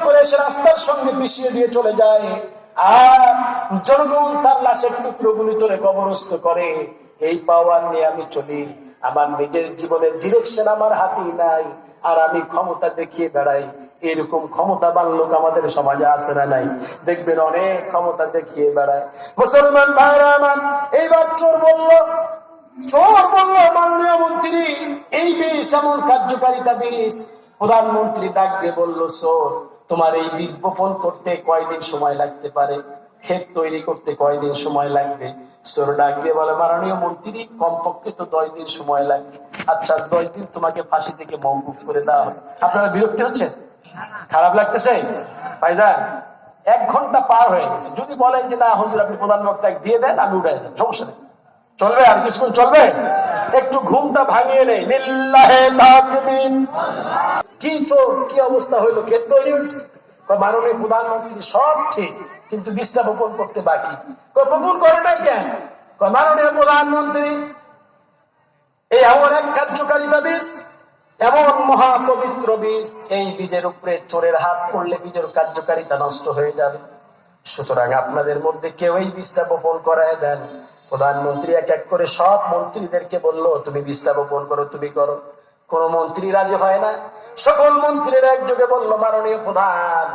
করে এসে রাস্তার সঙ্গে মিশিয়ে দিয়ে চলে যায়, আর জনগণ তার লাশের টুকরোগুলি তোরে কবরস্থ করে। এই পাওয়ার নিয়ে আমি চলি, আমার নিজের জীবনের ডিরেকশন আমার হাতেই নাই, আর আমি ক্ষমতা দেখিয়ে বেড়াই। এরকম ক্ষমতাবান লোক আমাদের সমাজে আছে না নাই? দেখবেন অনেক ক্ষমতা দেখিয়ে বেড়ায়। মুসলমান ভাইরা আমার, এইবার চোর বলল মাননীয় মন্ত্রী, এই বীজ এমন কার্যকারিতা বীজ। প্রধানমন্ত্রী ডাক দিয়ে বলল, চোর, তোমার এই বীজ বপন করতে কয়দিন সময় লাগতে পারে? ক্ষেত তৈরি করতে কয়দিন সময় লাগবে? চোর ডাক দিয়ে বলে, মাননীয় মন্ত্রী, কমপক্ষে তো 10 দিন সময় লাগবে। আচ্ছা, 10 দিন তোমাকে ফাঁসি থেকে মওকুফ করে দেওয়া হবে। আপনারা বিরক্তি হচ্ছে? খারাপ লাগতেছে? ভাইজান, 1 ঘন্টা পার হয়ে গেছে। যদি বলেন যে না হুজুর আপনি প্রধান বক্তা দিয়ে দেন, আমি উঠাই দেন, সমস্যা নেই, চলবে। আর কিছুক্ষণ চলবে, একটু ঘুমটা ভাঙিয়ে নেই। লিল্লাহে তাকবীর। কি চোর, কি অবস্থা হইলো? ক্ষেত তৈরি হয়েছে। মাননীয় প্রধানমন্ত্রী, সব ঠিক, কিন্তু বীজটা বপন করতে বাকি। বপন করে নাই কেন? মাননীয় প্রধানমন্ত্রী, এই এমন এক কার্যকারিতা বীজ, এমন মহাপবিত্র বীজ, এই বীজের উপরে চোরের হাত পড়লে বীজের কার্যকারিতা নষ্ট হয়ে যাবে। সুতরাং আপনাদের মধ্যে কেউ এই বীজটা বপন করায় দেন। প্রধানমন্ত্রী এক এক করে সব মন্ত্রীদেরকে বলল, তুমি বীজটা বপন করো, তুমি করো। কোন মন্ত্রী রাজি হয় না। সকল মন্ত্রীরা একযোগে বলল, মাননীয় প্রধান,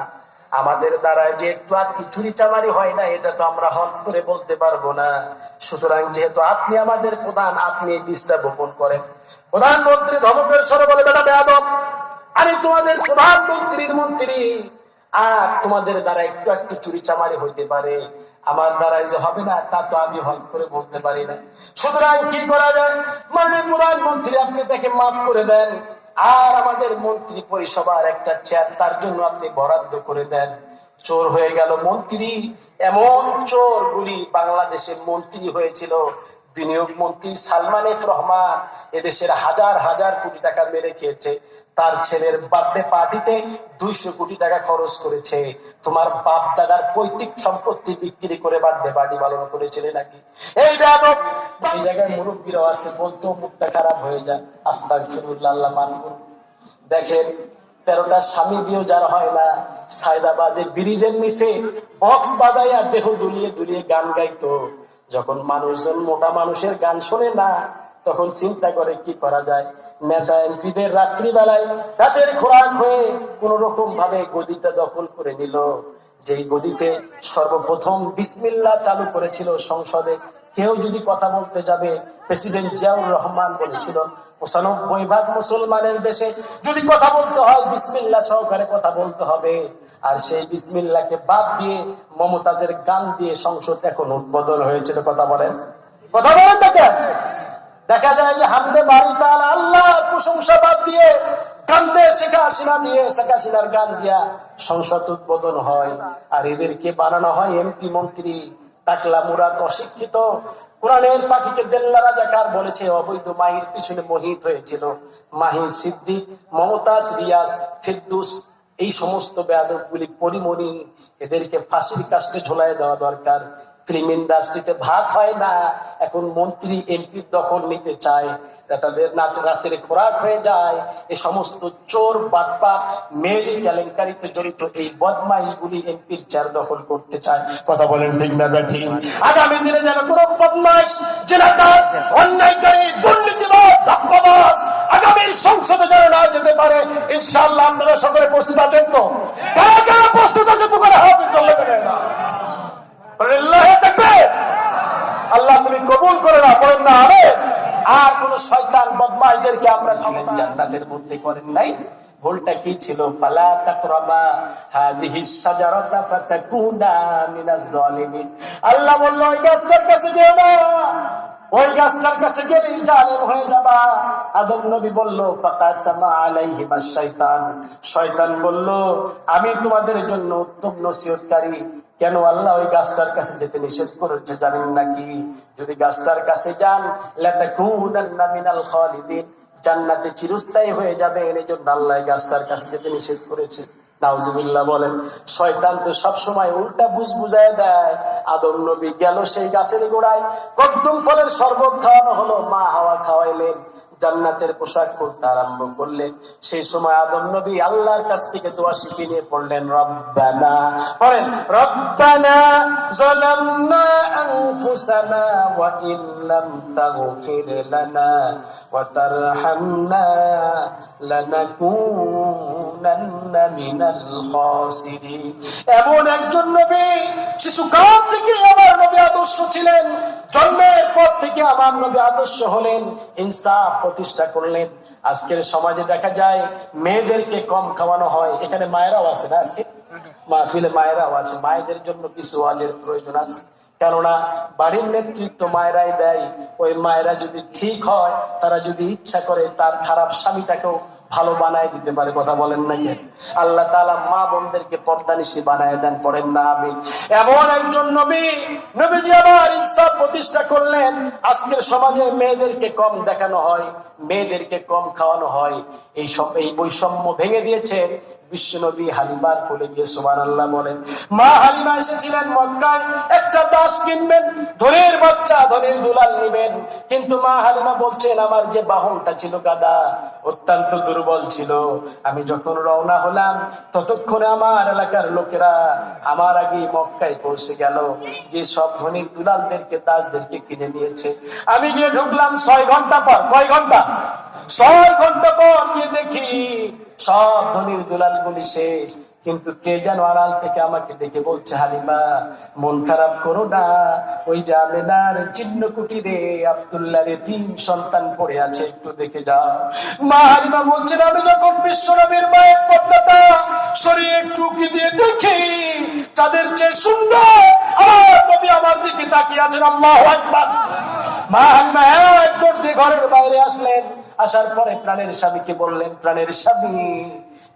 আমাদের দ্বারা যে একটু আধটু চুরি চামারি হয় না, এটা তো আমরা হক করে বলতে পারবো না। সুতরাং যেহেতু আপনি আমাদের প্রধান, আপনি এই বীজটা বপন করেন। প্রধানমন্ত্রী ধমকের স্বরে বলে, বেটা বেয়াদব, আমি তোমাদের প্রধানমন্ত্রীর মন্ত্রী, আর তোমাদের দ্বারা একটু একটু চুরি চামারি হইতে পারে, আমার দ্বারাই যে হবে না তা তো আমি হক করে বলতে পারি না। সুতরাং কি করা যায়? মাননীয় প্রধানমন্ত্রী, আপনি তাকে মাফ করে দেন, আর আমাদের মন্ত্রী পরিষবার একটা চেয়ার তার জন্য আপনি বরাদ্দ করে দেন। চোর হয়ে গেল মন্ত্রী। এমন চোর গুলি বাংলাদেশে মন্ত্রী হয়েছিল। বিনিয়োগ মন্ত্রী সালমান এফ রহমান এদেশের হাজার হাজার কোটি টাকা মেরে খেয়েছে। তার ছেলের বার্থডে পার্টিতে 200 কোটি টাকা খরচ করেছে। তোমার বাপ দাদার পৈতৃক সম্পত্তি বিক্রি করে বার্থডে পার্টি পালন করেছিলে নাকি? এই বেয়াদব। এই জায়গায় মুরব্বীরাও আছে, বলতো মুখটা খারাপ হয়ে যায়, আস্তাগফিরুল্লাহ, আল্লাহ মাফ করুন। দেখেন, 13টা স্বামী দিয়েও যার হয় না, সায়দাবাজে ব্রিজের নিচে বক্স বাজাইয়া দেহ দুলিয়ে দুলিয়ে গান গাইতো। যখন মানুষজন মোটা মানুষের গান শোনে না, তখন চিন্তা করে কি করা যায়। নেতা এমপিদের রাত্রিবেলায় রাতের খোরাক হয়ে কোন রকম ভাবে গদিটা দখল করে নিল। যেই গদিতে সর্বপ্রথম বিসমিল্লাহ চালু করেছিল সংসদে। কেউ যদি কথা বলতে যাবে, প্রেসিডেন্ট জিয়াউর রহমান বলেছিল 95% মুসলমানের দেশে যদি কথা বলতে হয় বিসমিল্লাহ সহকারে কথা বলতে হবে। আর সেই বিসমিল্লাহকে বাদ দিয়ে মমতাজের গান দিয়ে সংসদ এখন উদ্বোধন হয়েছিল। কথা বলেন দেখেন, দেখা যায় যে হামদে বাড়ি তার আল্লাহ প্রশংসা বাদ দিয়ে কান্দে শেখ হাসিনা দিয়ে, শেখ হাসিনার গান দিয়া সংসদ উদ্বোধন হয়। আর এদেরকে বানানো হয় এমপি মন্ত্রী। টাকলা মুরাদ অশিক্ষিত, কোরআনের পাখিকে দেল্লা রাজাকার বলেছে, অবৈধ মাহির পিছনে মোহিত হয়েছিল। মাহি, সিদ্দিক, মমতাজ, রিয়াজ, ফিরদৌস, এই সমস্ত বেয়াদবগুলি পরিমণি, এদেরকে ফাঁসির কাস্টে ঝোলায় দেওয়া দরকার। ফিল্ম ইন্ডাস্ট্রিতে ভাত হয় না, এখন মন্ত্রী এমপি দখল নিতে চায়, তাদের রাতের খোরাক হয়ে যায়। এই সমস্ত চোর বাটপার মেয়েলি কেলেঙ্কারিতে জড়িত এই বদমাইশগুলি এমপির চেয়ার দখল করতে চায়। কথা বলেন ঠিক না ব্যাঠি? আগামী দিনে যেন কোন বদমাইশ, জেলাদার, অন্যায়কারী, দুর্নীতিবাজ, ধাপ্পাবাজ আগামী সংসদে যেন না যেতে পারে। ইনশাআল্লাহ আপনারা সকলে প্রস্তুত আছেন তো? কারা প্রস্তুত আছে? তো করে হাত তুলে দেবেন না। আল্লাহ তুমি কবুল করে না, বলেন না আমিন। আর কোন শয়তান বদমাশদেরকে আমরা জান্নাতের মধ্যে করেন নাই। ভুলটা কি ছিল? ফালা তাকরাবা হাদিহি শাজারাতা ফাতাকুনা মিনাজ জালিমিন। আল্লাহ বলল ওই গাছটার কাছে যেও না, ওই গাছটার কাছে গেলেই জালেম হয়ে যাবা। আদম নবী বলল ফাকাসামা আলাইহিমাশ শাইতান। শয়তান বলল আমি তোমাদের জন্য উত্তম নসিহতকারী। কেন আল্লাহ ওই গাছটার কাছে যেতে নিষেধ করেছে জানেন নাকি? যদি গাছটার কাছে যান লাতাকুনান্না মিনাল খালিদিন, জান্নাতে চিরস্থায়ী হয়ে যাবে। এই জন্য আল্লাহ গাছটার কাছে যেতে নিষেধ করেছে। নাউজুবিল্লাহ বলেন। শয়তান তো সবসময় উল্টা বুঝায় দেয়। আদম নবী গেল সেই গাছের গোড়ায়, কদ্দুম ফলের শরবত খাওয়ানো হলো, মা হাওয়া খাওয়াইলেন। জান্নাতের পোশাক পরতে আরম্ভ করলেন। সেই সময় আদম নবী আল্লাহর কাছ থেকে দোয়া শিখে নিয়ে পড়লেন, রব্বানা, পড়েন, রব্বানা যালামনা আনফুসানা ওয়া ইল্লাম তাগফির লানা ওয়া তারহামনা লানাকুনান্না মিনাল খাসিরিন। এমন একজন নবী শিশুকাল থেকে আমার নবী আদর্শ ছিলেন, জন্মের পর থেকে আমার নবী আদর্শ হলেন, ইনসাফ প্রতিষ্ঠা করলেন। আজকের সমাজে দেখা যায় মেয়েদেরকে কম খাওয়ানো হয়। এখানে মায়েরাও আছে না, আজকে মাহফিলে মায়েরাও আছে। মায়েদের জন্য কিছু ওয়াজের প্রয়োজন আছে, কেননা বাড়ির নেতৃত্ব মায়েরাই দেয়। ওই মায়েরা যদি ঠিক হয়, তারা যদি ইচ্ছা করে তার খারাপ স্বামীটাকেও ভালো বানায় দিতে পারে। কথা বলেন না কেন? আল্লাহ তাআলা মা বোনদেরকে পর্দানিশী বানায় দেন, পড়েন না আমিন। এমন একজন নবীজি আবার ইনসাফ প্রতিষ্ঠা করলেন। আজকের সমাজে মেয়েদেরকে কম দেখানো হয়, মেয়েদেরকে কম খাওয়ানো হয়। এই বৈষম্য ভেঙে দিয়েছেন বিশ্বনবী হালিমার কোলে গিয়ে। সুবহানাল্লাহ বলেন। মা হালিমা এসেছিলেন মক্কায়, একটা দাস কিনবেন, ধনের বাচ্চা, ধনের দুলাল নিবেন। কিন্তু মা হালিমা বলছেন, আমার যে বাহনটা ছিল গাদা, অত্যন্ত দুর্বল ছিল। আমি যখন রওনা হলাম, ততক্ষণে আমার এলাকার লোকেরা আমার আগে মক্কায় পৌঁছে গেল, গিয়ে সব ধনীর দুলালদেরকে, দাসদেরকে কিনে নিয়েছে। আমি গিয়ে ঢুকলাম 6 ঘন্টা পর। কয় ঘন্টা? 6 ঘন্টা পর গিয়ে দেখি সব ধনীর দুলাল গুলি শেষ। কিন্তু কে যেন আড়াল থেকে আমাকে দেখে বলছে, হালিমা মন খারাপ করো না, ওই যে আমেনার চিহ্ন কুটিরে আব্দুল্লাহর 3 সন্তান পড়ে আছে, একটু দেখে যাও। মা হালিমা বলছেন, আমি যখন বিশ্বনবীর মায়ের পর্দাটা সরিয়ে একটু উঁকি দিয়ে দেখি, তাদের চেয়ে সুন্দর আমার নবী আমার দিকে তাকিয়ে আছেন। আল্লাহু আকবার। মা হালিমা এক দৌড় দিয়ে ঘরের বাইরে আসলেন। আসার পরে প্রাণের স্বামীকে বললেন, প্রাণের স্বামী,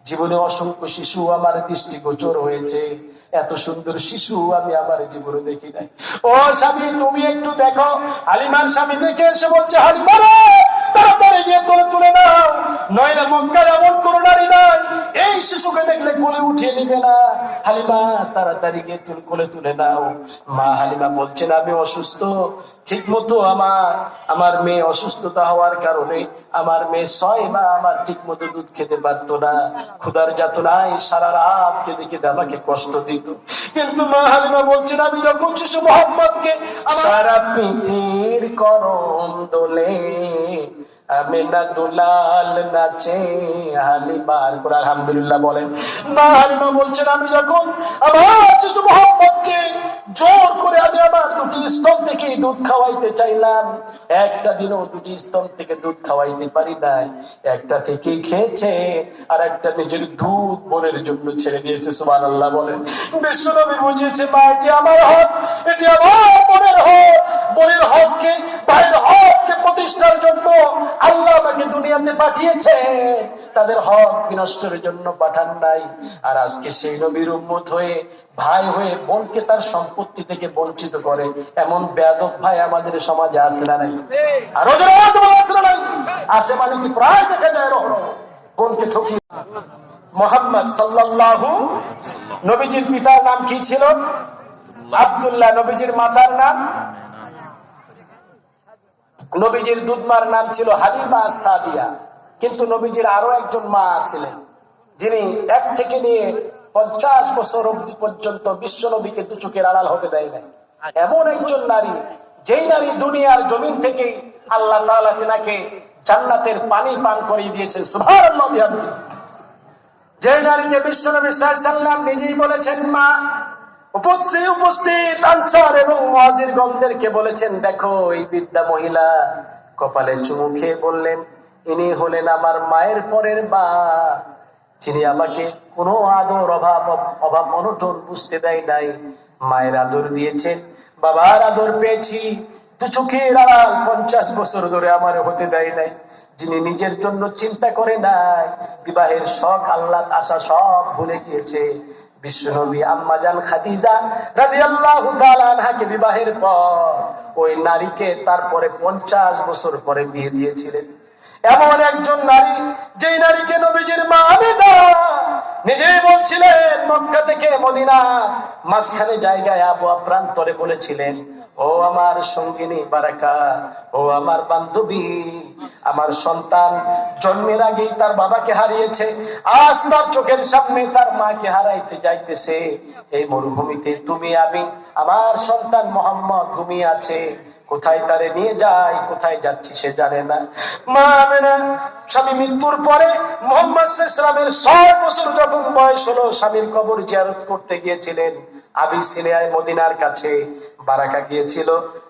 জীবনে অসংখ্য শিশু আমার দৃষ্টিগোচর হয়েছে, এত সুন্দর শিশু আমি আমার জীবনে দেখি নাই। ও স্বামী, তুমি একটু দেখো। হালিমার স্বামী দেখে এসে বলছে, হালিমা রে, তাড়াতাড়ি গিয়ে তুলে নাও, নইলে মক্কায় এমন কোন নারী নাই এই শিশুকে দেখলে কোলে উঠিয়ে নিবে না। হালিমা তাড়াতাড়ি গিয়ে কোলে তুলে নাও। মা হালিমা বলছেন, আমি অসুস্থ, ঠিক মতো আমার মেয়ে অসুস্থতা হওয়ার কারণে আমার মেয়ে 6 মাস আমার ঠিক মতো দুধ খেতে পারতো না। ক্ষুধার যাতনায় সারা রাত কেঁদে কেঁদে আমাকে কষ্ট দিত। কিন্তু মা হালিমা বলছেন, আমি যখন শিশু মোহাম্মদকে সারা পৃথিবীর করম দোলে আমেনা দুলাল নাচে হালিমা, আলহামদুলিল্লাহ বলেন। মা হালিমা বলছেন, আমি যখন আমার শিশু মোহাম্মদকে জোর করে আমি আমার 2টি স্তন থেকে দুধ খাওয়াইতে চাইলাম, একটা দিনও 2টি স্তন থেকে দুধ খাওয়াইতে পারি নাই। একটা থেকে খেয়েছে, আর একটা নিজের দুধ বোনের জন্য ছেড়ে দিয়েছে। সুবহানাল্লাহ বলেন। বিশ্বনবী বুঝিয়েছে, মা এটি আমার হক, এটি আমার বোনের হক। বোনের হককে, ভাইয়ের হককে প্রতিষ্ঠার জন্য আল্লাহ আমাকে দুনিয়াতে পাঠিয়েছে, তাদের হক বিনষ্টের জন্য পাঠান নাই। আর আজকে সেই নবীর উম্মত হয়ে, ভাই হয়ে বোনকে তার সম্পত্তি থেকে বঞ্চিত করে এমন বেয়াদব ভাই আমাদের সমাজে আছে না নাই? আর ওদের আছে মানে কি? প্রায় দেখা যায় বোনকে ঠকিয়ে। মুহাম্মদ সাল্লাল্লাহু, নবীজির পিতার নাম কি ছিল? আব্দুল্লাহ। নবীজির মাতার নাম, নবীজির দুধমার নাম ছিল হালিমা সাদিয়া। কিন্তু নবীজির আরো একজন মা ছিলেন, যিনি 1 থেকে নিয়ে 50 বছর অবধি পর্যন্ত বিশ্ব নবীকে 2 চোখের আড়াল হতে দেয় নাই। এমন একজন নারী, যেই নারী দুনিয়ার জমিন থেকে আল্লাহ তাআলা তিনাকে জান্নাতের পানি পান করিয়ে দিয়েছেন। সুবহানাল্লাহ। যে নারীকে বিশ্ব নবী সাল্লাল্লাহু আলাইহি ওয়াসাল্লাম নিজেই বলেছেন, মা উপস্থিত আনসার এবং মুহাজিরগণদেরকে বলেছেন, দেখো এই বৃদ্ধা মহিলা, কপালে চুমু খেয়ে বললেন, ইনি হলেন আমার মায়ের পরের মা, যিনি আমাকে কোনো আদর অভাব অনটন বুঝতে দেয় নাই। মায়ের আদর দিয়েছেন, বাবার আদর পেয়েছি, 2 চোখের আড়াল 50 বছর ধরে আমার হতে দেয় নাই। যিনি নিজের জন্য চিন্তা করে নাই, বিবাহের শখ আহ্লাদ আশা সব ভুলে গিয়েছে। বিশ্বনবী আম্মা জান খাদিজা রাদিয়াল্লাহু তাআলা আনহাকে বিবাহের পর ওই নারীকে তারপরে 50 বছর পরে বিয়ে দিয়েছিলেন। এমন একজন নারী, যেই নারীকে নবীজির মা আমেনা নিজেই বলছিলেন, মক্কা থেকে মদিনা মাঝখানে জায়গায় আবওয়া প্রান্তরে বলেছিলেন, ও ও আমার সঙ্গিনী বারাকা, ও আমার বান্ধবী, আমার সন্তান জন্মের আগেই তার বাবাকে হারিয়েছে, আজ তার চোখের সামনে তার মাকে হারাইতে যাইতেছে। এই মরুভূমিতে তুমি আমি আমার সন্তান মোহাম্মদ ঘুমিয়ে আছে, কোথায় তারে নিয়ে যায়, কোথায় যাচ্ছি সে জানে না। মা আমেনা স্বামী মৃত্যুর পরে মুহাম্মদ সাল্লাল্লাহু আলাইহি ওয়াসাল্লামের 6 বছর যখন বয়স হলো, স্বামীর কবর জিয়ারত করতে গিয়েছিলেন আবিসিনিয়ায় মদিনার কাছে। বারাকা গিয়েছিল,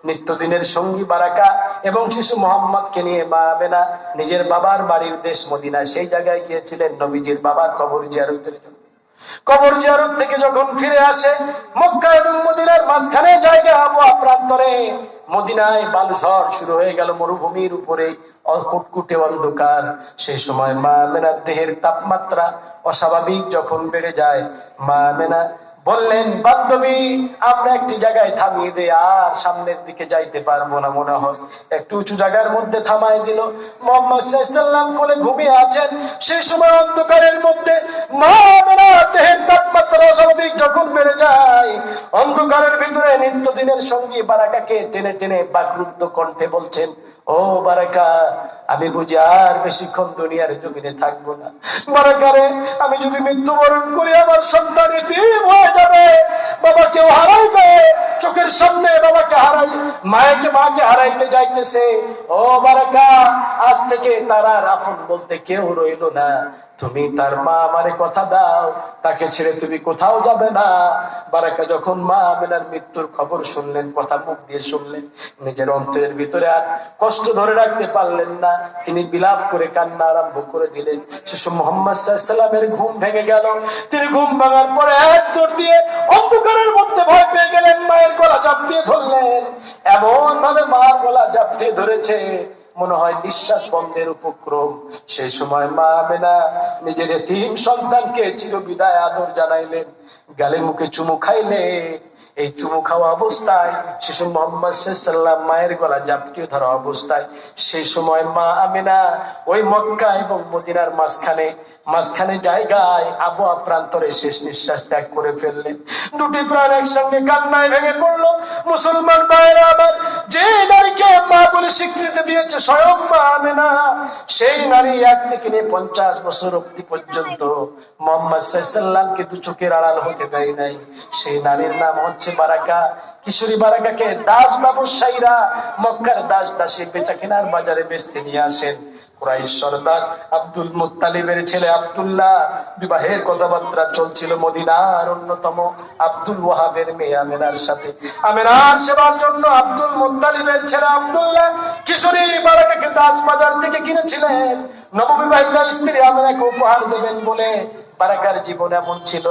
নিত্যদিনের সঙ্গী বারাকা এবং শিশু মোহাম্মদকে নিয়ে মা আমেনা নিজের বাবার বাড়ির দেশ মদিনা সেই জায়গায় গিয়েছিলেন নবীজির বাবার কবর জিয়ারতের জন্য। কবর জিয়ারত থেকে যখন ফিরে আসে, মক্কা এবং মদিনার মাঝখানে জায়গা আবহাওয়া প্রান্তরে মদিনায় বালুঝড় শুরু হয়ে গেল, মরুভূমির উপরে কুটকুটে অন্ধকার। সেই সময় মা আমেনার দেহের তাপমাত্রা অস্বাভাবিক যখন বেড়ে যায়, মা আমেনা বললেন, বান্ধবী আমরা একটি জায়গায় থামিয়ে দে, আর সামনের দিকে যাইতে পারবো না মনে হয়। একটু উঁচু জায়গার মধ্যে থামাই দিল। মুহাম্মদ সাল্লাল্লাহু আলাইহি ওয়াসাল্লাম কোলে ঘুমিয়ে আছেন, সেই সময় অন্ধকারের মধ্যে মা আমেনার দেহের তাপমাত্রা অস্বাভাবিক যখন বেড়ে যায়, অন্ধকারের ভিতরে নিত্যদিনের সঙ্গী বারাকাকে টেনে টেনে বাকরুদ্ধ কণ্ঠে বলছেন, ও বারাকা, আমি বুঝি আর বেশিক্ষণ দুনিয়ার জমিনে থাকবো না। বারাকারে, আমি যদি মৃত্যুবরণ করি আমার সন্তান এতিম হয়ে যাবে, বাবাকেও হারাইবে, চোখের সামনে বাবাকে হারাই, মাকে হারাইতে যাইতেছে। ও বারাকা, আজ থেকে তার আর আপন বলতে কেউ রইল না। তুমি তার মা আমারে কথা দাও, তাকে ছেড়ে তুমি কোথাও যাবে না। বারাকা যখন মা আমেনার মৃত্যুর খবর শুনলেন, কথা মুখ দিয়ে শুনলেন, নিজের অন্তরের ভিতরে আর কষ্ট ধরে রাখতে পারলেন না, তিনি বিলাপ করে কান্না আরম্ভ করে দিলেন। শিশু মুহাম্মদ সাল্লাল্লাহু আলাইহি ওয়াসাল্লামের ঘুম ভেঙে গেল। তিনি ঘুম ভাঙার পরে এক দৌড় দিয়ে অন্ধকারের মধ্যে ভয় পেয়ে গেলেন, মায়ের গলা জাপটিয়ে ধরলেন। এমন ভাবে মার গলা জাপটিয়ে ধরেছে মনে হয় নিঃশ্বাস বন্ধের উপক্রম। সেই সময় মা আমেনা নিজের এতিম সন্তানকে চিরবিদায় আদর জানাইলেন, গালে মুখে চুমু খাইলে। এই চুমু খাওয়া অবস্থায় শিশু মুহাম্মদ সাল্লাল্লাহু আলাইহি ওয়াসাল্লাম মায়ের গলা জাপটিয়ে ধরা অবস্থায়, সেই সময় মা আমেনা ওই মক্কা এবং মদিনার মাঝখানে জায়গায় আবহাওয়া প্রান্তরে শেষ নিঃশ্বাস ত্যাগ করে ফেললেন। দুটি প্রাণ একসঙ্গে কান্নায় ভেঙে পড়লো। মুসলমান ভাইরা আমার, যে নারীকে মা বলে স্বীকৃতি দিয়েছে স্বয়ং মা আমেনা, সেই নারী 1 থেকে 50 বছর অবধি পর্যন্ত মুহাম্মদ সাল্লাল্লাহু আলাইহি ওয়াসাল্লামকে দু চোখের আড়াল হতে দেয় নাই। সেই নারীর নাম হচ্ছে বারাকা। কিশোরী বারাকাকে দাস ব্যবসায়ীরা, মক্কার দাস দাসী বেচা কেনার বাজারে বেচতে নিয়ে আসেন। কুরাইশ সর্দার আব্দুল মুত্তালিবের ছেলে আব্দুল্লাহ বিবাহের কথাবার্তা চলছিল মদিনার অন্যতম আব্দুল ওয়াহাবের মেয়ে আমেনার সাথে। আমেনার সেবার জন্য আব্দুল মুত্তালিবের ছেলে আব্দুল্লাহ কিশোরী বারাকাকে দাস বাজার থেকে কিনেছিলেন নববিবাহিত স্ত্রী আমেনাকে উপহার দেবেন বলে। বারাকার জীবন এমন ছিল,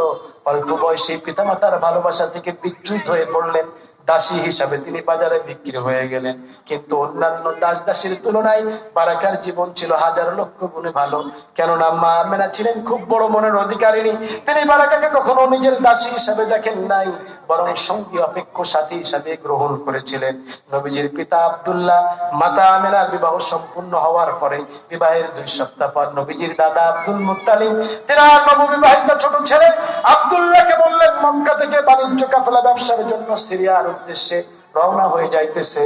অল্প বয়সী পিতামাতার ভালোবাসা থেকে বিচ্যুত হয়ে পড়লেন, দাসী হিসাবে তিনি বাজারে বিক্রি হয়ে গেলেন। কিন্তু অন্যান্য দাস দাসীর তুলনায় বারাকার জীবন ছিল হাজার লক্ষ গুণে ভালো, কেননা মা আমেনা ছিলেন খুব বড় মনের অধিকারিণী। তিনি বারাকাকে কখনো নিজের দাসী হিসাবে দেখেন নাই, বরং সঙ্গী অপেক্ষ সাথী হিসাবে গ্রহণ করেছিলেন। নবীজির পিতা আব্দুল্লাহ মাতা আমেনার বিবাহ সম্পূর্ণ হওয়ার পরে বিবাহের 2 সপ্তাহ পর নবীজির দাদা আব্দুল মুত্তালিব তেনার নববিবাহিত ছোট ছেলে আব্দুল্লাহকে বললেন, মক্কা থেকে বাণিজ্য কাফেলা ব্যবসার জন্য সিরিয়ার উদ্দেশ্যে রওনা হয়ে যাইতেছে,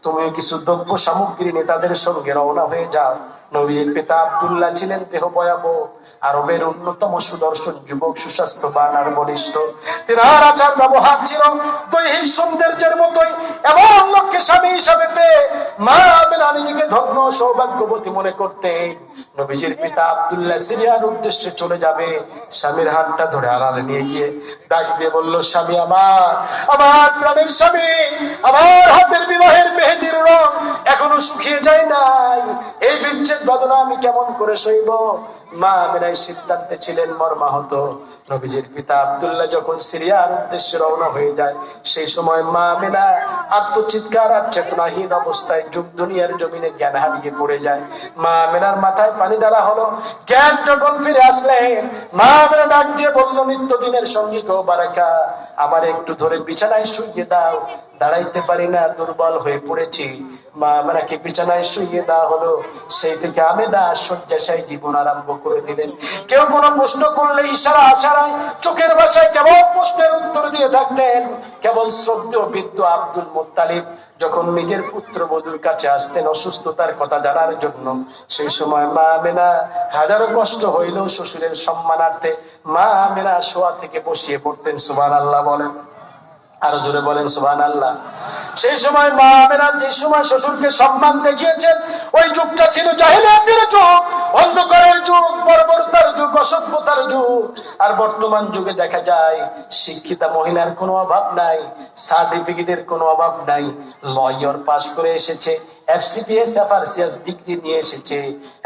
তুমিও কিছু দ্রব্য সামগ্রী নিয়ে তাদের সঙ্গে রওনা হয়ে যাও। নবীর পিতা আব্দুল্লাহ ছিলেন দেহ ভয়াবহ, আরবের অন্যতম সুদর্শন যুবক, সুস্বাস্থ্যবান আর বলিষ্ঠ। তেনার আচার ব্যবহার ছিল দৈহিক সৌন্দর্যের মতোই। এমন লোককে স্বামী হিসাবে পেয়ে মা আমেনা নিজেকে ধন্য সৌভাগ্যবতী মনে করতেন। নবীজির পিতা আব্দুল্লাহ সিরিয়ার উদ্দেশ্যে চলে যাবে, স্বামীর হাতটা ধরে আড়ালে নিয়ে গিয়ে ডাক দিয়ে বলল, স্বামী আমার, আমার প্রাণের স্বামী, আমার হাতের বিবাহের মেহেদির রং এখনো শুকিয়ে যায় নাই, এই বিচ্ছেদ বেদনা আমি কেমন করে সইব। মা আমেনা সিদ্ধান্তে ছিলেন মর্মাহত। নবীজির পিতা আব্দুল্লাহ যখন সিরিয়ার উদ্দেশ্যে রওনা হয়ে যায়, সেই সময় মা আমেনা আত্মচিৎকার আর চেতনাহীন অবস্থায় যুগ দুনিয়ার জমিনে জ্ঞান হারিয়ে পড়ে যায়। মা আমেনার মাথায় পানি ঢালা হলো। জ্ঞান যখন ফিরে আসলেন, মা আমেনা ডাক দিয়ে বলল, নিত্যদিনের সঙ্গী গো বারাকা, আমার একটু ধরে বিছানায় শুইয়ে দাও, দাঁড়াইতে পারি না, দুর্বল হয়ে পড়েছি। মা আমেনাকে বিছানায় শুইয়ে দেওয়া হলো। সেই থেকে আমেনা শয্যাশায়ী জীবন আরম্ভ করে দিলেন। কেউ কোনো প্রশ্ন করলে ইশারা আশারায় চোখের ভাষায় কেমন প্রশ্নের উত্তর দিয়ে থাকতেন। কেবল শ্রদ্ধেয় বৃদ্ধ আব্দুল মুত্তালিব যখন নিজের পুত্রবধূর কাছে আসতেন অসুস্থতার কথা জানার জন্য, সেই সময় মা আমেনা হাজারো কষ্ট হইলেও শ্বশুরের সম্মানার্থে মা আমেনা শোয়া থেকে বসিয়ে পড়তেন। সুবহানাল্লাহ বলেন, আরো জোরে বলেন সুবহানাল্লাহ। সেই সময় মা আমেনা যে সময় শ্বশুরকে সম্মান দেখিয়েছেন, ওই যুগটা ছিল জাহিলিয়াতের যুগ, অন্ধকারের যুগ, বর্বরতার যুগ, অসভ্যতার যুগ। আর বর্তমান যুগে দেখা যায় শিক্ষিতা মহিলার কোনো অভাব নাই, সার্টিফিকেটের কোনো অভাব নাই। লয়ার পাস করে এসেছে, FCPS FRCS ডিগ্রি নিয়ে এসেছে।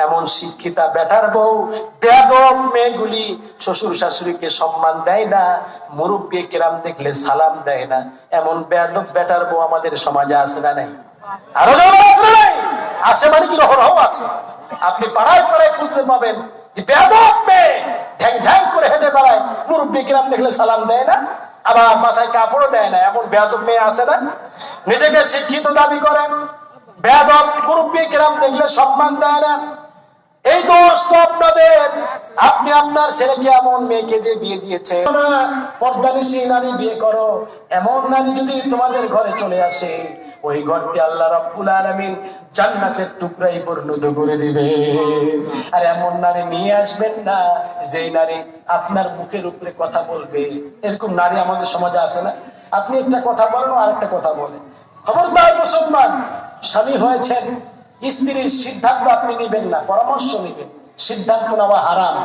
এমন শিক্ষিতা বেটার বউ, বেয়াদব মেয়েগুলি শ্বশুর শাশুড়িকে সম্মান দেয় না, মুরব্বি কেরাম দেখলে সালাম দেয় না। এমন বেয়াদব বেটার বউ আমাদের সমাজে আছে না নাই? আরো আছে না নাই? আছে মানে কি রহরহ আছে। আপনি পাড়ায় পাড়ায় খুঁজতে পাবেন যে বেয়াদব মেয়ে ঢ্যাং ঢ্যাং করে হেঁটে বেড়ায়, মুরব্বি কেরাম দেখলে সালাম দেয় না, আবার মাথায় কাপড়ও দেয় না। এমন বেয়াদব মেয়ে আছে না? নিজেকে শিক্ষিত দাবি করেন, বেয়াদব মুরব্বি কেরাম দেখলে সম্মান দেয় না। এই দোষ তো আপনাদের। আপনি আপনার ছেলেকে এমন মেয়েকে দিয়ে বিয়ে দিয়েছে, পর্দানিশী নারী বিয়ে করো। এমন নারী যদি তোমাদের ঘরে চলে আসে, ওই ঘরকে আল্লাহ রাব্বুল আলামিন জান্নাতের টুকরাই পরিণত করে দিবে। আর এমন নারী নিয়ে আসবেন না যেই নারী আপনার মুখের উপরে কথা বলবে। এরকম নারী আমাদের সমাজে আছে না? আপনি একটা কথা বলেন আর একটা কথা বলেন। খবরদার মুসলমান, স্বামী হয়েছেন, স্ত্রীর সিদ্ধান্ত আপনি নিবেন না, পরামর্শ নিবেন। সিদ্ধান্ত নেওয়া হারাম।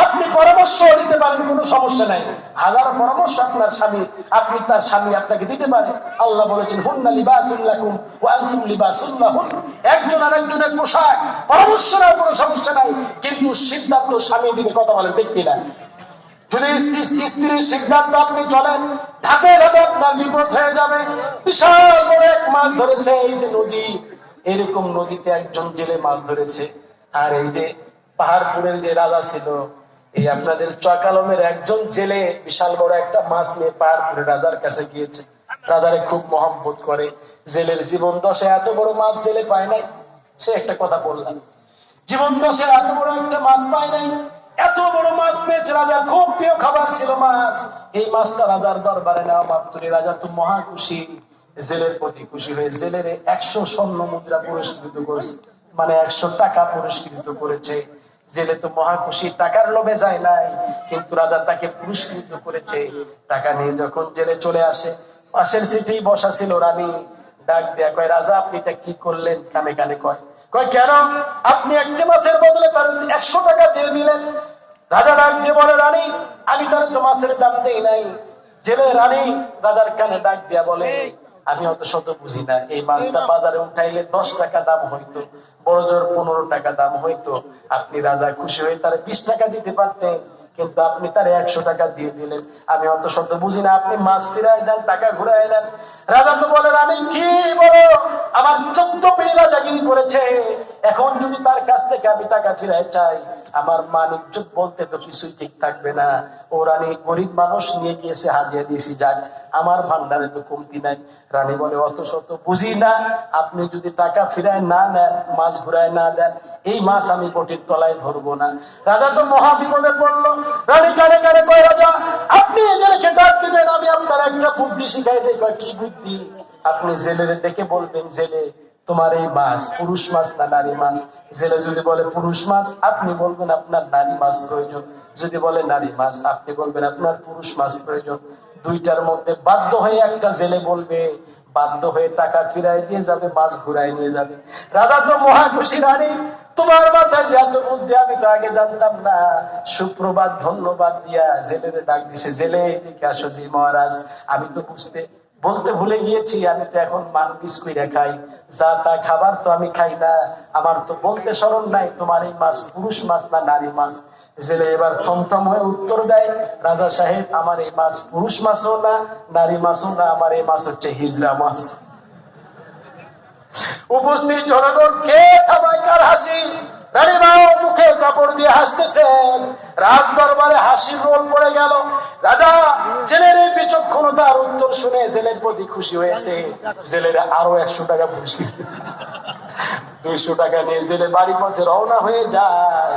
আপনি পরামর্শ নিতে পারেন, কোনো সমস্যা নাই। হাজার পরামর্শ আপনার স্বামী, আপনি তার স্বামী আপনাকে দিতে পারে। আল্লাহ বলেছেন হুন্না লিবাসুল লাকুম ওয়া আনতুম লিবাসুল লাহুন। একজন আরেকজনের পোশাক, পরামর্শ নেওয়ার কোনো সমস্যা নাই, কিন্তু সিদ্ধান্ত স্বামী দিবে। কথা বলেন ঠিক কিনা? যদি স্ত্রীর সিদ্ধান্ত আপনি চলেন, ধাপে ধাপে আপনার বিপদ হয়ে যাবে। বিশাল বড় এক মাছ ধরেছে, এই যে নদী, এরকম নদীতে একজন জেলে মাছ ধরেছে। আর এই যে পাহাড়পুরের যে রাজা ছিল, এই আপনাদের চকালমের একজন জেলে বিশাল বড় একটা মাছ নিয়ে পাহাড়পুরের রাজার কাছে গিয়েছে। রাজারে খুব মহব্বত করে। জেলের জীবন দশায় এত বড় মাছ জেলে পায় নাই। সে একটা কথা বললাম, জীবন দশায় এত বড় একটা মাছ পায় নাই। এত বড় মাছ পেয়েছে, রাজার খুব প্রিয় খাবার ছিল মাছ। এই মাছটা রাজার দরবারে নেওয়া মাত্রই রাজা তো মহা খুশি। জেলের প্রতি খুশি হয়ে জেলের 100 স্বর্ণ মুদ্রা পুরস্কৃত করেছে, মানে 100 টাকা পুরস্কৃত করেছে। জেলে তো মহা খুশি, টাকার লোভে যায় নাই, কিন্তু রাজা তাকে পুরস্কৃত করেছে। টাকা নিয়ে যখন জেলে চলে আসে, পাশের সিটি বসা ছিল রানী। ডাক দেয়া কয়, রাজা আপনি এটা কি করলেন? কানে কানে কয় কেন আপনি একটা মাছের বদলে তার 100 টাকা দিয়ে দিলেন? রাজা ডাক দিয়ে বলে, রানী আমি তার তো মাছের দাম দেই নাই। জেলে রানী রাজার কানে ডাক দিয়া বলে, আমি অত শত বুঝি না, এই মাছটা বাজারে উঠাইলে 10 টাকা দাম হইতো, বড় জোর 15 টাকা দাম হইতো। আপনি রাজা খুশি হয়ে তার 20 টাকা দিতে পারতেন, কিন্তু আপনি তার 100 টাকা দিয়ে দিলেন। আমি অত শত বুঝি না, আপনি মাছ ফিরাই দেন, টাকা ঘুরাই দেন। রাজা তো বলে, আমি কি বলো, আমার 14 পিঁড়ি রাজাগিরি করেছে, এখন যদি তার কাছ থেকে আমি টাকা ফিরাই চাই, আমার মান ইজ্জত বলতে তো কিছুই ঠিক থাকবে না। ও রানী গরিব মানুষ নিয়ে গিয়েছে, হাদিয়া দিয়েছি, যাক আমার ভান্ডারে তো কমতি নাই। রানী বলে, অত শত বুঝি না, আপনি যদি টাকা ফিরায় না নেন, মাছ ঘুরায় না দেন, এই মাছ আমি বটির তলায় ধরবো না। রাজা তো মহা বিপদে পড়লো। রানী কানে কানে কয়, রাজা আপনি এই জেলেকে ডাক দিবেন, আমি আপনার একটা বুদ্ধি শিখাই দিই। কয় কি বুদ্ধি? আপনি জেলের ডেকে বলবেন, জেলে তোমার এই মাছ পুরুষ মাছ না নারী মাছ? জেলে যদি বলে পুরুষ মাছ, আপনি বলবেন আপনার নারী মাছ প্রয়োজন। যদি বলে নারী মাছ, আপনি বলবেন আপনার পুরুষ মাছ প্রয়োজন। দুইটার মধ্যে বাধ্য হয়ে একটা জেলে বলবে, বাধ্য হয়ে টাকা ফিরাই দিয়ে যাবে, মাছ ঘুরাই নিয়ে যাবে। রাজা তো মহা খুশি, রানী তোমার মাথায় যে এত বুদ্ধি আমি তো আগে জানতাম না। সুপ্রভাত ধন্যবাদ দিয়া জেলের ডাক দিছে, জেলে এদিকে আসো। জি মহারাজ, আমি তো বলতে ভুলে গিয়েছি, আমি তো এখন মান বিস্কুট খাই, যা তা খাবার তো আমি খাই না, আমার তো বলতে স্মরণ নাই তোমার এই মাছ পুরুষ মাছ না নারী মাছ। জেলে এবার থমথম হয়ে উত্তর দেয়, রাজা সাহেব আমার এই মাছ পুরুষ মাছও না নারী মাছও না, আমার এই মাছ হচ্ছে হিজড়া মাছ। উপস্থিত জনগণ কে থামায় কার হাসি? রানীমাও মুখে কাপড় দিয়ে হাসতেছেন। রাজ দরবারে হাসির রোল পড়ে গেল। রাজা জেলের এই বিচক্ষণতার উত্তর শুনে জেলের প্রতি খুশি হয়েছে। জেলের আরো 100 টাকা পুরস্কৃত, 200 টাকা নিয়ে জেলে বাড়ি পথে রওনা হয়ে যায়।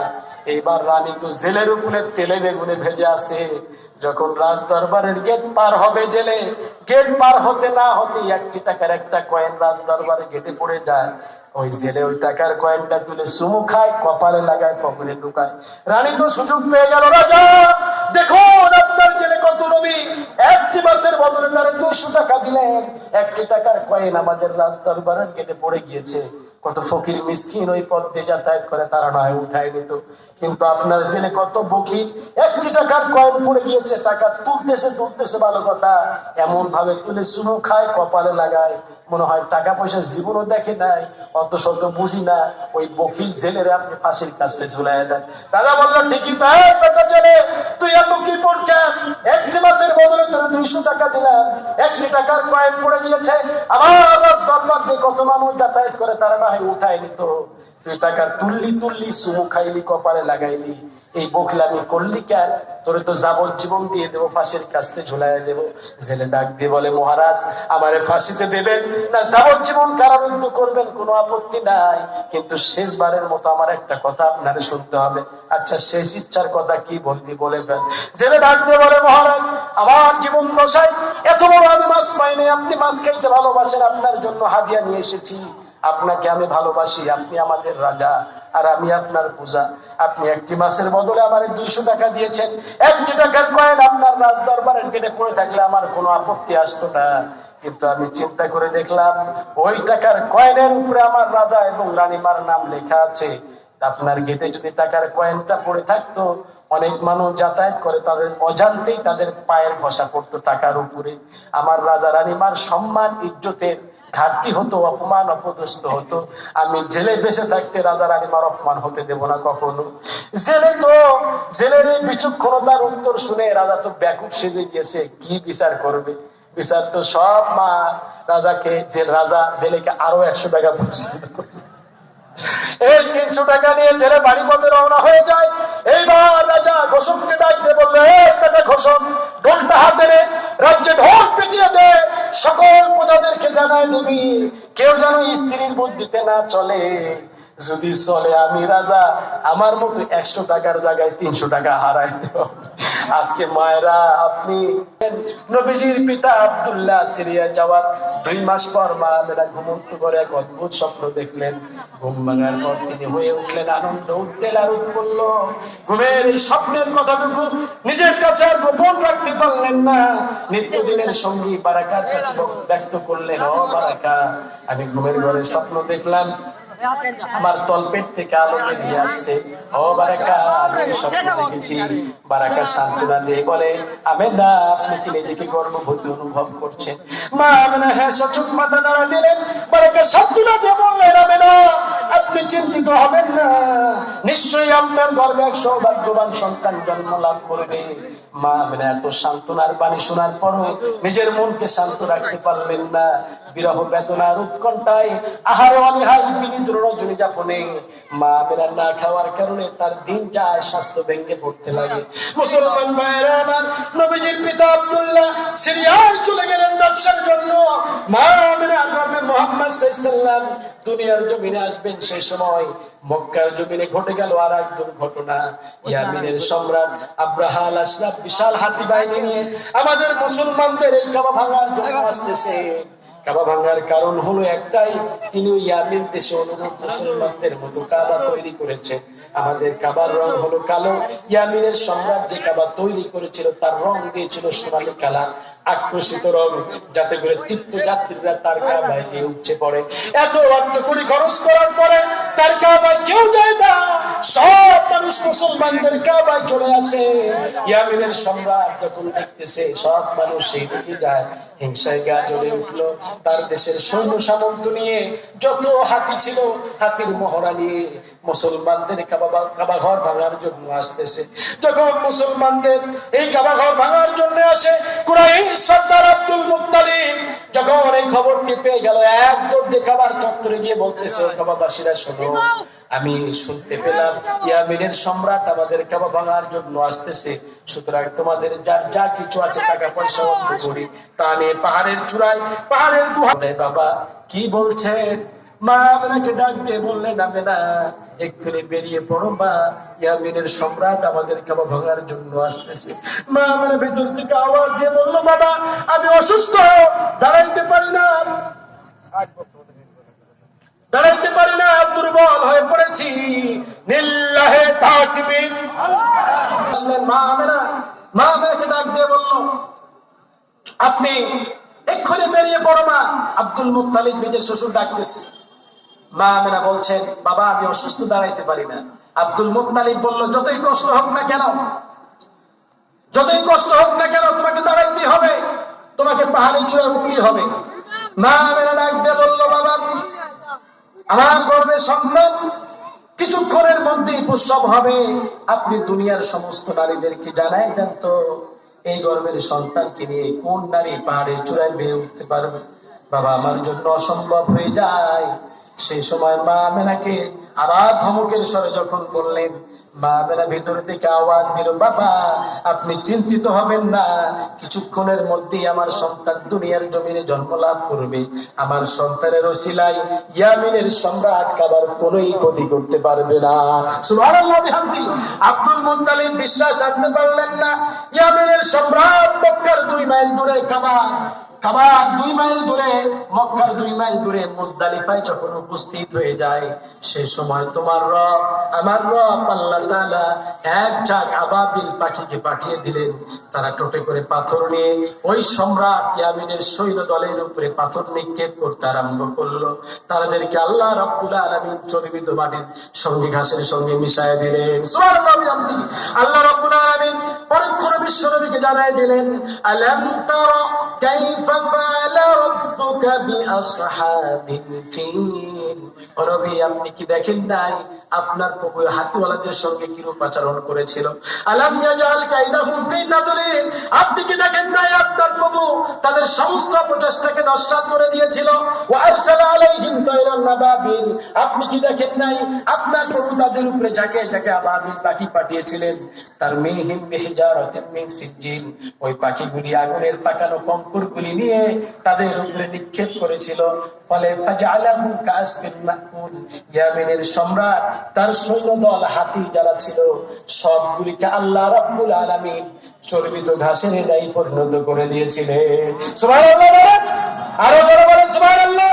এইবার রানী তো জেলের উপরে তেলে বেগুনে ভেজে আছে। যখন রাজ দরবারের গেট পার হবে জেলে, গেট পার হতে না হতে 1 টাকার একটা কয়েন রাজ দরবারের গেটে পড়ে যায়। ওই জেলে ওই টাকার কয়েনটা তুলে চুমু খায়, কপালে লাগায়, পকেটে ঢুকায়। রানী তো সুযোগ পেয়ে গেল, রাজা দেখুন আপনার জেলে কত নবী, 1টি মাসের বদলে তারা 200 টাকা দিলেন, 1টি টাকার কয়েন আমাদের রাজ দরবারের গেটে পড়ে গিয়েছে। কত ফকির মিসকিন ওই পথ দিয়ে যাতায়াত করে, তারা নয় উঠায় নিত, কিন্তু আপনার জেলে কত বকির, 1টি টাকার কয়েন পড়ে গিয়েছে, টাকা তুলতেছে ভালো কথা, এমন ভাবে তুলে চুমু খায়, কপালে লাগায়, মনে হয় টাকা পয়সা জীবনও দেখে নাই, অত শত বুঝি না, ওই বকিল জেলেরে আপনি ফাঁসির কাছে ঝুলাই দেন। রাজা বললেন ঠিকই তাই, জেলে তুই এত কি পড়ছেন, 1টি মাসের বদলে তোর 200 টাকা দিলাম, 1টি টাকার কয়েন পড়ে গিয়েছে, আমার দরবার দিয়ে কত মানুষ যাতায়াত করে, তারা না হয় উঠায় নিত, তুই টাকা তুললি চুমু খাইলি, কপালে লাগাইলি, এই বকলামি করলি কেন? তোরে তো যাবজ্জীবন দিয়ে দেবো, ফাঁসির কাছে ঝুলাই দেবো। জেলে ডাক দিয়ে বলে, মহারাজ আমারে ফাঁসিতে দেবেন না যাবজ্জীবন কারারুদ্ধ করবেন, কোনো আপত্তি নাই, কিন্তু শেষবারের মতো আমার একটা কথা আপনারে শুনতে হবে। আচ্ছা শেষ ইচ্ছার কথা কি বলবি বলে ফেল। জেলে ডাক দিয়ে বলে, মহারাজ আমার জীবন দশায় এত বড় আমি মাছ পাইনি, আপনি মাছ খাইতে ভালোবাসেন, আপনার জন্য হাদিয়া নিয়ে এসেছি, আপনাকে আমি ভালোবাসি, আপনি আমাদের রাজা আর আমি আপনার পূজা, আপনি 1টি মাসের বদলে আমার 200 টাকা দিয়েছেন, 1টি টাকার কয়েন আপনার রাজ দরবারের গেটে পড়ে থাকলে আমার কোনো আপত্তি আসতো না, কিন্তু আমি চিন্তা করে দেখলাম ওই টাকার কয়েনের উপরে আমার রাজা এবং রানীমার নাম লেখা আছে, আপনার গেটে যদি টাকার কয়েনটা পড়ে থাকতো, অনেক মানুষ যাতায়াত করে, তাদের অজান্তেই তাদের পায়ের ঘষা পড়তো টাকার উপরে, আমার রাজা রানীমার সম্মান ইজ্জতের ঘাটতি হতো, অপমান অপদস্থ হতো, আমি জেলে বেঁচে থাকতে রাজা রানীমার অপমান হতে দেব না কখনো। জেলের এই বিচক্ষণতার উত্তর শুনে রাজা তো ব্যাকুল সেজে গিয়েছে, কি বিচার করবে, বিচার তো সব মা রাজাকে, রাজা জেলেকে আরো 100 টাকা পুরস্কৃত করছে। এই 300 টাকা নিয়ে জেলে বাড়ি পথে রওনা হয়ে যায়। এইবার রাজা ঘোষককে ডাক দিয়ে বললো, ঘোষক ঢোলটা হাতে রে, রাজ্যে ঢোল পিটিয়ে দে, সকল প্রজাদেরকে জানায় দিবি, কেউ যেন স্ত্রীর বুদ্ধিতে না চলে, যদি চলে আমি রাজা আমার মতো 100 টাকার জায়গায় 300 টাকা হারাই দেব। আজকে মায়েরা, আপনি নবীজির পিতা আব্দুল্লাহ সিরিয়া যাওয়ার 2 মাস পর মা মেয়েরা ঘুমন্ত করে এক অদ্ভুত স্বপ্ন দেখলেন। ঘুম ভাঙার পর তিনি হয়ে উঠলেন আনন্দ উদ্বেল আর উৎফুল্ল। ঘুমের এই স্বপ্নের কথাটুকু নিজের কাছে আর গোপন রাখতে পারলেন না। নিত্যদিনের সঙ্গী বারাকার কাছে ব্যক্ত করলেন, ও বারাকা, আমি ঘুমের ঘরে স্বপ্ন দেখলাম, আমার তলপেট থেকে আলো বেরিয়ে আসছে। ও বারাকা, আমি স্বপ্ন দেখেছি। বারাকা সান্ত্বনা দিয়ে বলে, আমেনা, আপনি কি নিজেকে গর্ভবতী অনুভব করছেন? মা আমেনা হ্যাঁ সচুক মাথা নাড়া দিলেন। বারাকা সান্ত্বনা দিয়ে বললেন, আমেনা, আপনি চিন্তিত হবেন না, নিশ্চয়ই আপনার গর্ভে এক সৌভাগ্যবান সন্তান জন্ম লাভ করবে। মা আমেনা এত সান্ত্বনার বাণী শোনার পরও নিজের মনকে শান্ত রাখতে পারলেন না। বিরহ বেদনার উৎকণ্ঠায় আহার অনিহার বিনিদ্র রজনী যাপনে মা আমেনা না খাওয়ার কারণে তার দিন যায়, স্বাস্থ্য ভেঙে পড়তে লাগে। মুসলমান ভাইরা আমার, নবীজির পিতা আব্দুল্লাহ সিরিয়ায় চলে গেলেন ব্যবসার জন্য। মা আমেনা গর্ভে মুহাম্মদ সাল্লাল্লাহু আলাইহি ওয়াসাল্লাম দুনিয়ার জমিনে আসবেন। সেই সময় মক্কার জমিনে ঘটে গেল আর এক দুর্ঘটনা। ইয়ামিনের সম্রাট আব্রাহা আল আশরাফ বিশাল হাতি বাহিনী নিয়ে আমাদের মুসলমানদের এই কাবা ভাঙার জন্য আসতেছে। কাবা ভাঙার কারণ হলো একটাই, তিনি ইয়ামিন দেশে অনুরূপ মুসলমানদের মতো কাবা তৈরি করেছেন। আমাদের কাবার রং হলো কালো, ইয়ামিনের সম্রাট যে কাবা তৈরি করেছিল তার রং দিয়েছিল সোনালী কালার, আকর্ষিত রং, যাতে করে তীর্থযাত্রীরা তার কাবায় গিয়ে উপচে পড়ে। এত অর্থ কোটি খরচ করার পরে তার কাবায় কেউ যায় না, সব মানুষ মুসলমানদের কাবায় চলে আসে। ইয়ামিনের সম্রাট যখন দেখতেছে সব মানুষ সেই দিকে যায়, হিংসায় গা জ্বলে উঠলো। তার দেশের সৈন্য সামন্ত নিয়ে যত হাতি ছিল, হাতির মহড়া নিয়ে মুসলমানদের কাবা ঘর ভাঙার জন্য আসতেছে। যখন মুসলমানদের এই কাবা ঘর ভাঙার জন্য আসে, কুরাইশ সর্দার আব্দুল মুত্তালিব যখন এই খবরটি পেয়ে গেল, এক দৌড়ে কাবার চত্বরে গিয়ে বলতেছে, কাবাবাসীরা শোনো, আমি শুনতে পেলাম ইয়ামিনের সম্রাট আমাদের কাবা ভাঙার জন্য আসতেছে, সুতরাং তোমাদের যার যা কিছু আছে টাকা পয়সা অর্থ করি তা নিয়ে পাহাড়ের চূড়ায়, পাহাড়ের গুহায়। বাবা কি বলছেন? মা আমেনাকে ডাক দিয়ে বললেন, আমেনা এক্ষুনি বেরিয়ে পড়ো, মা ইয়ামিনের সম্রাট আমাদের কাবা ভাঙার জন্য আসতেছে। মা আমেনা ভেতর থেকে আওয়াজ দিয়ে বললো, বাবা আমি অসুস্থ, দাঁড়াইতে পারি না, দাঁড়াইতে পারি না, দুর্বল হয়ে পড়েছি। লিল্লাহে তাকবীর। মা আমেনাকে ডাক দিয়ে বলল, আপনি এক্ষুনি বেরিয়ে পড়ো মা, আব্দুল মুত্তালিব নিজের শ্বশুর ডাকতেছে। মা আমেনা বলছেন, বাবা আমি অসুস্থ, দাঁড়াইতে পারি না। আব্দুল মুত্তালিব বলল, যতই কষ্ট হোক না কেন, যতই কষ্ট হোক না কেন, তোমাকে দাঁড়াইতে হবে, তোমাকে পাহাড়ে চূড়ায় উঠতে হবে। মা আমেনা ডাক দিয়ে বলল, বাবা আমার গর্ভের সন্তান কিছুক্ষণের মধ্যেই প্রসব হবে, আপনি দুনিয়ার সমস্ত নারীদেরকে জানাই দেন তো এই গর্ভের সন্তানকে নিয়ে কোন নারী পাহাড়ের চূড়ায় বেয়ে উঠতে পারবে। বাবা আমার জন্য অসম্ভব হয়ে যায়। সেই সময় মা আমেনাকে আবার ধমকের স্বরে যখন বললেন, মা আমেনা ভিতর থেকে আওয়াজ দিল, বাবা আপনি চিন্তিত হবেন না, কিছুক্ষণের মধ্যেই আমার সন্তান দুনিয়ার জমিনে জন্ম লাভ করবে। আমার সন্তানের ওসিলায় ইয়ামিনের সম্রাট কাবার কোনোই ক্ষতি করতে পারবে না। সুবহানাল্লাহ বিহামদি। আব্দুল মুত্তালিব বিশ্বাস আনতে পারলেন না, ইয়ামিনের সম্রাট মক্কার 2 মাইল দূরে কাবার 2 মাইল দূরে, মক্কার 2 মাইল দূরে মুজদালিফায় যখন উপস্থিত হয়ে যায়, সে সময় তোমার রব, আমার রব আল্লাহ তাআলা এক ঝাঁক আবাবিল পাখিকে পাঠিয়ে দিলেন। তারা টোটে করে পাথর নিয়ে ওই সম্রাট ইয়ামিনের সৈন্য দলের উপরে পাথর নিক্ষেপ করতে আরম্ভ করলো। তাদেরকে আল্লাহ রাব্বুল আলামিন চর্বিত মাটির সঙ্গে ঘাসের সঙ্গে মিশায় দিলেন। সুবহানাল্লাহ। আল্লাহ রাব্বুল আলামিন পরক্ষণে বিশ্বনবীকে জানায় দিলেন, আলাম তারা কাইফা ফাআলা রাব্বুকা বিআসহাবিল ফিল। ও নবী আপনি কি দেখেন নাই আপনার প্রভু হাতিওয়ালাদের সঙ্গে কিরূপ আচরণ করেছিল? আলাম ইয়াজাল কাইদাহুম ফি তাদলিল। আপনি কি দেখেন নাই আপনার প্রভু তাদের সমস্ত প্রচেষ্টাকে নস্যাৎ করে দিয়েছিল? ওয়া আরসালা আলাইহিম তায়রান নাবাবিল। আপনি কি দেখেন নাই আপনার প্রভু তাদের উপরে ঝাঁকে ঝাঁকে আবাবিল পাখি পাঠিয়েছিলেন? তার মিহিম বিহিজারাতিন মিন সিজিল। ওই পাখিগুলি আগুনের পাকানো কঙ্করগুলি নিয়ে তাদের উপরে নিক্ষেপ করেছিল। ফলে ফাজআলাহুম কাসফিন মাকুল। ইয়ামিনের সম্রাট তার সৈন্য দল হাতি যারা ছিল সবগুলিকে আল্লাহ রাব্বুল আলামিন চর্বিত ঘাসের ন্যায় পরিণত করে দিয়েছিলেন। সুবহানাল্লাহ। আরো বড় বড় সুবহানাল্লাহ।